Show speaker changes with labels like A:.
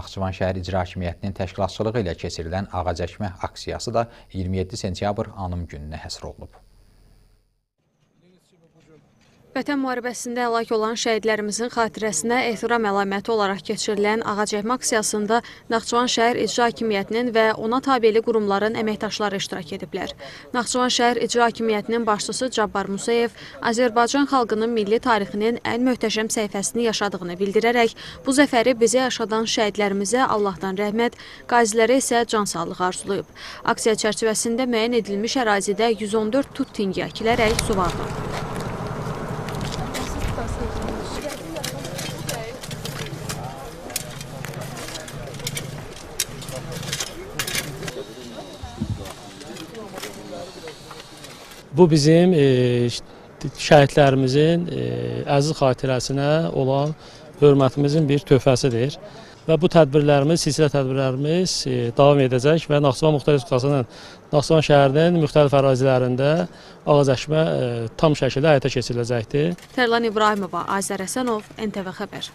A: Naxçıvan şəhər İcra Hakimiyyətinin təşkilatçılığı ilə keçirilən ağacəkmə aksiyası da 27 sentyabr anım gününə həsr olunub.
B: Vətən müharibəsində həlak olan şəhidlərimizin xatirəsinə ehtiram əlaməti olaraq keçirilən ağacəkmə aksiyasında Naxçıvan şəhər İcra Hakimiyyətinin və ona tabeli qurumların əməkdaşları iştirak ediblər. Naxçıvan şəhər İcra Hakimiyyətinin başçısı Cabbar Musayev Azərbaycan xalqının milli tarixinin ən möhtəşəm səhifəsini yaşadığını bildirərək, bu zəfəri bizə yaşadan şəhidlərimizə Allahdan rəhmət, qazilərə isə can sağlığı arzulayıb. Aksiya çərçivəsində müəyyən edilmiş ərazidə 114 tut tingi əkilərək suvarılıb.
C: Bu bizim şəhidlərimizin əziz xatirəsinə olan hörmətimizin bir töhfəsidir. Və bu tədbirlərimiz, silsilə tədbirlərimiz davam edəcək və Naxçıvan Muxtar Respublikasının Naxçıvan şəhərinin müxtəlif ərazilərində ağacəkmə tam şəkildə həyata keçiriləcəkdir.
B: Tərlan İbrahimova, Azər Həsənov, NTV Xəbər.